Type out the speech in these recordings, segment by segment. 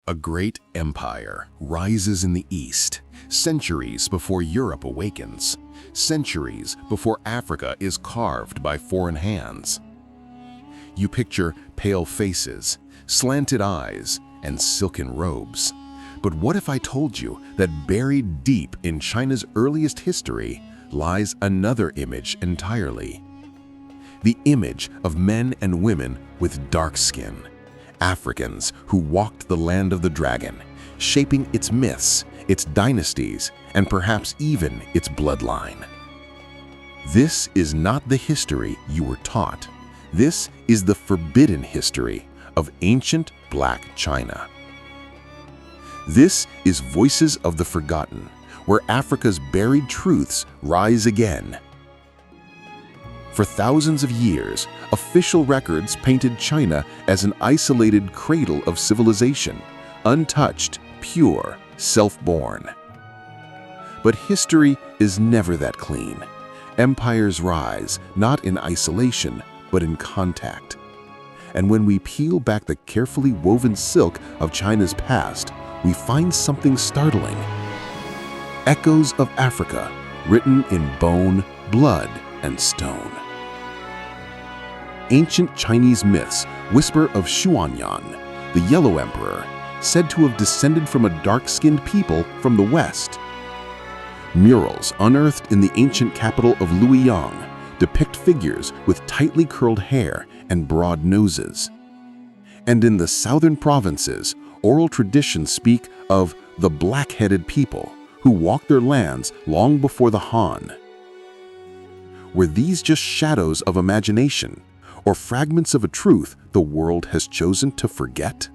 A great empire rises in the east, centuries before Europe awakens, centuries before Africa is carved by foreign hands. You picture pale faces, slanted eyes, and silken robes. But what if I told you that buried deep in China's earliest history lies another image entirely? The image of men and women with dark skin, Africans who walked the land of the dragon, shaping its myths, its dynasties, and perhaps even its bloodline. This is not the history you were taught. This is the forbidden history of ancient Black China. This is Voices of the Forgotten, where Africa's buried truths rise again. For thousands of years, official records painted China as an isolated cradle of civilization, untouched, pure, self-born. But history is never that clean. Empires rise, not in isolation, but in contact. And when we peel back the carefully woven silk of China's past, we find something startling. Echoes of Africa, written in bone, blood, and stone. Ancient Chinese myths whisper of Luoyang, the Yellow Emperor, said to have descended from a dark-skinned people from the west. Murals unearthed in the ancient capital of Luoyang depict figures with tightly curled hair and broad noses. And in the southern provinces, oral traditions speak of the black-headed people who walked their lands long before the Han. Were these just shadows of imagination, or fragments of a truth the world has chosen to forget?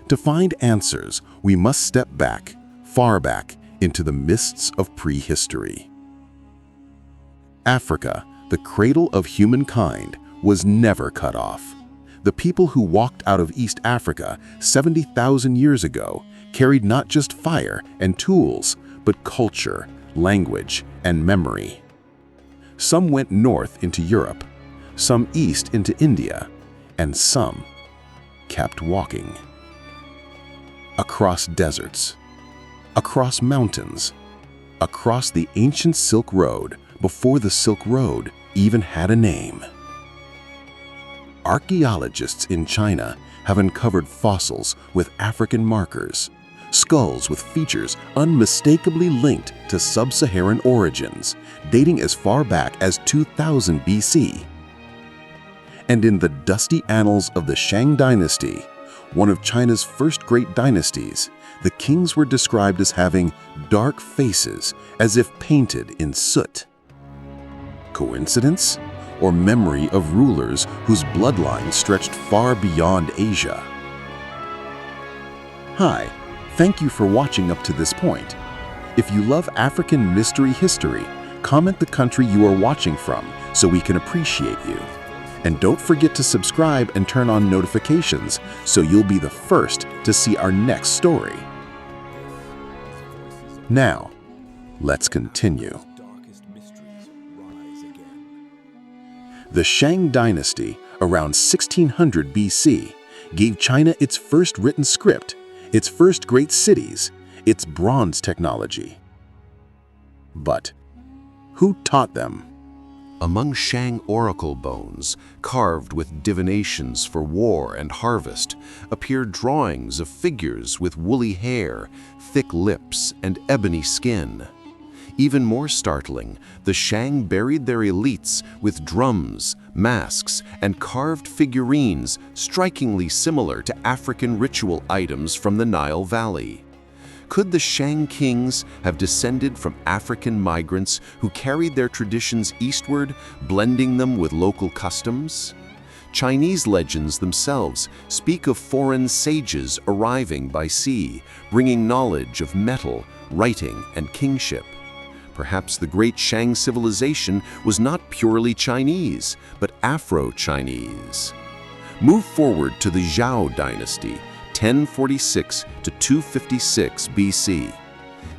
To find answers, we must step back, far back, into the mists of prehistory. Africa, the cradle of humankind, was never cut off. The people who walked out of East Africa 70,000 years ago carried not just fire and tools, but culture, language, and memory. Some went north into Europe, some east into India, and some kept walking. Across deserts, across mountains, across the ancient Silk Road before the Silk Road even had a name. Archaeologists in China have uncovered fossils with African markers, skulls with features unmistakably linked to sub-Saharan origins, dating as far back as 2000 BC. And in the dusty annals of the Shang Dynasty, one of China's first great dynasties, the kings were described as having dark faces as if painted in soot. Coincidence? Or memory of rulers whose bloodline stretched far beyond Asia? Hi, thank you for watching up to this point. If you love African mystery history, comment the country you are watching from so we can appreciate you. And don't forget to subscribe and turn on notifications so you'll be the first to see our next story. Now, let's continue. The Shang Dynasty, around 1600 BC, gave China its first written script, its first great cities, its bronze technology. But who taught them? Among Shang oracle bones, carved with divinations for war and harvest, appeared drawings of figures with woolly hair, thick lips, and ebony skin. Even more startling, the Shang buried their elites with drums, masks, and carved figurines strikingly similar to African ritual items from the Nile Valley. Could the Shang kings have descended from African migrants who carried their traditions eastward, blending them with local customs? Chinese legends themselves speak of foreign sages arriving by sea, bringing knowledge of metal, writing, and kingship. Perhaps the great Shang civilization was not purely Chinese, but Afro-Chinese. Move forward to the Zhou Dynasty, 1046 to 256 BC.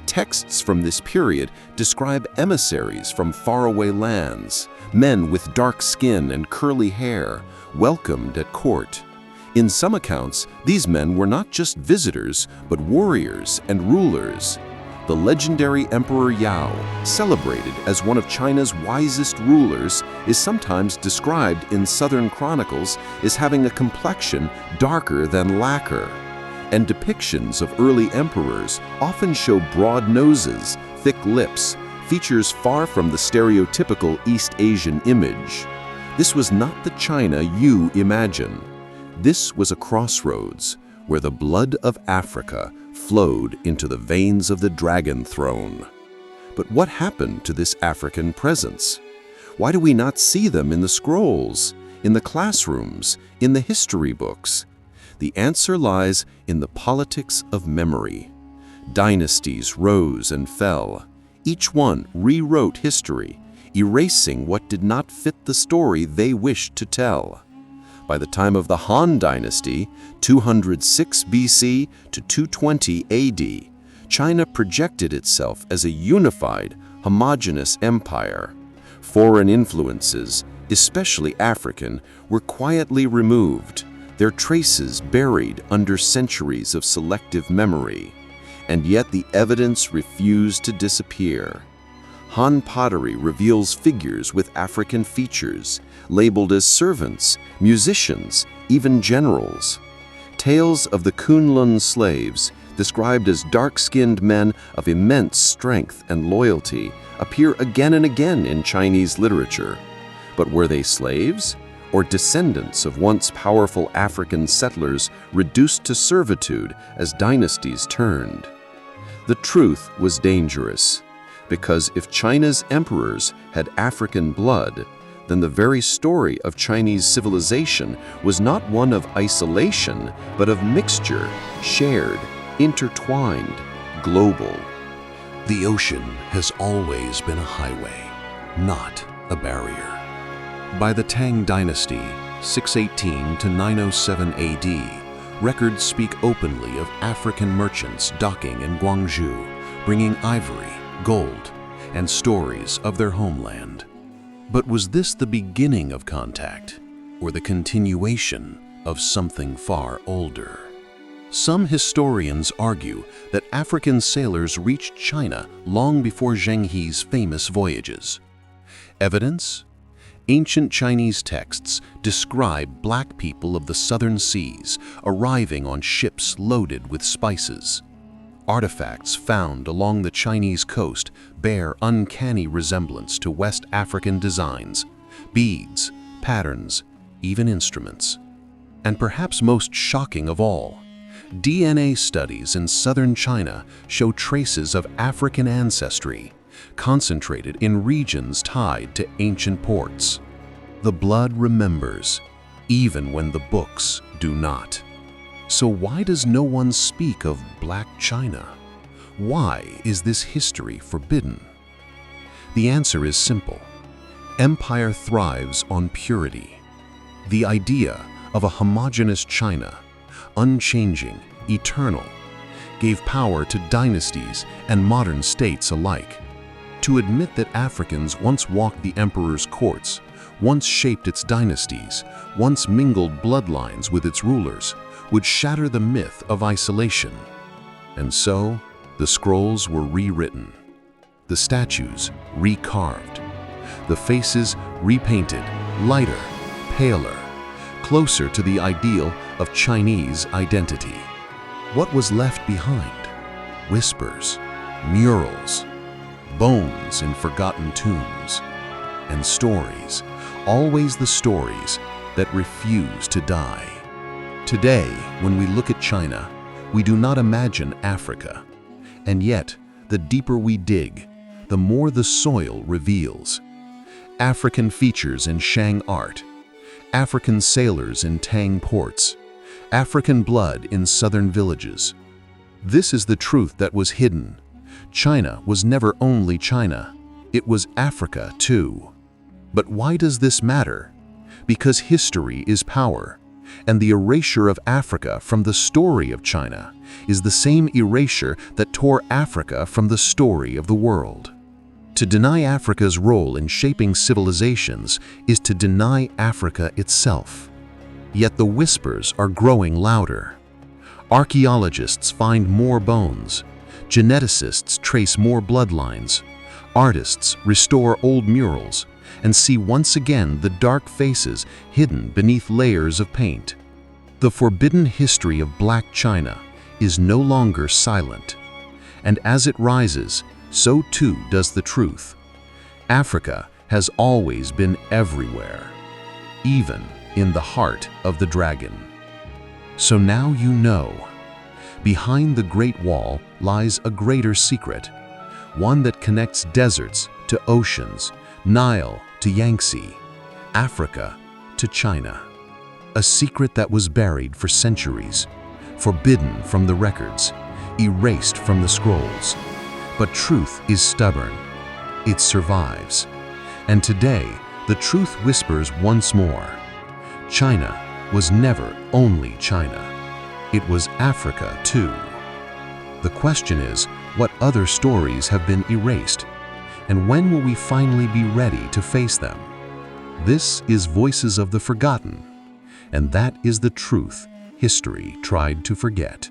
Texts from this period describe emissaries from faraway lands, men with dark skin and curly hair, welcomed at court. In some accounts, these men were not just visitors, but warriors and rulers. The legendary Emperor Yao, celebrated as one of China's wisest rulers, is sometimes described in Southern chronicles as having a complexion darker than lacquer. And depictions of early emperors often show broad noses, thick lips, features far from the stereotypical East Asian image. This was not the China you imagine. This was a crossroads where the blood of Africa flowed into the veins of the dragon throne. But what happened to this African presence? Why do we not see them in the scrolls, in the classrooms, in the history books? The answer lies in the politics of memory. Dynasties rose and fell. Each one rewrote history, erasing what did not fit the story they wished to tell. By the time of the Han Dynasty, 206 BC to 220 AD, China projected itself as a unified, homogeneous empire. Foreign influences, especially African, were quietly removed, their traces buried under centuries of selective memory. And yet the evidence refused to disappear. Han pottery reveals figures with African features, labeled as servants, musicians, even generals. Tales of the Kunlun slaves, described as dark-skinned men of immense strength and loyalty, appear again and again in Chinese literature. But were they slaves, or descendants of once powerful African settlers reduced to servitude as dynasties turned? The truth was dangerous, because if China's emperors had African blood, then the very story of Chinese civilization was not one of isolation, but of mixture, shared, intertwined, global. The ocean has always been a highway, not a barrier. By the Tang Dynasty, 618 to 907 AD, records speak openly of African merchants docking in Guangzhou, bringing ivory, gold, and stories of their homeland. But was this the beginning of contact, or the continuation of something far older? Some historians argue that African sailors reached China long before Zheng He's famous voyages. Evidence? Ancient Chinese texts describe black people of the southern seas arriving on ships loaded with spices. Artifacts found along the Chinese coast bear uncanny resemblance to West African designs, beads, patterns, even instruments. And perhaps most shocking of all, DNA studies in southern China show traces of African ancestry, concentrated in regions tied to ancient ports. The blood remembers, even when the books do not. So why does no one speak of Black China? Why is this history forbidden? The answer is simple. Empire thrives on purity. The idea of a homogeneous China, unchanging, eternal, gave power to dynasties and modern states alike. To admit that Africans once walked the emperor's courts, once shaped its dynasties, once mingled bloodlines with its rulers, would shatter the myth of isolation. And so, the scrolls were rewritten, the statues recarved, the faces repainted, lighter, paler, closer to the ideal of Chinese identity. What was left behind? Whispers, murals, bones in forgotten tombs, and stories, always the stories that refuse to die. Today, when we look at China, we do not imagine Africa. And yet, the deeper we dig, the more the soil reveals. African features in Shang art, African sailors in Tang ports, African blood in southern villages. This is the truth that was hidden. China was never only China. It was Africa too. But why does this matter? Because history is power. And the erasure of Africa from the story of China is the same erasure that tore Africa from the story of the world. To deny Africa's role in shaping civilizations is to deny Africa itself. Yet the whispers are growing louder. Archaeologists find more bones. Geneticists trace more bloodlines. Artists restore old murals and see once again the dark faces hidden beneath layers of paint. The forbidden history of Black China is no longer silent. And as it rises, so too does the truth. Africa has always been everywhere, even in the heart of the dragon. So now you know. Behind the Great Wall lies a greater secret, one that connects deserts to oceans, Nile to Yangtze, Africa to China. A secret that was buried for centuries, forbidden from the records, erased from the scrolls. But truth is stubborn. It survives. And today, the truth whispers once more. China was never only China. It was Africa too. The question is, what other stories have been erased? And when will we finally be ready to face them? This is Voices of the Forgotten, and that is the truth history tried to forget.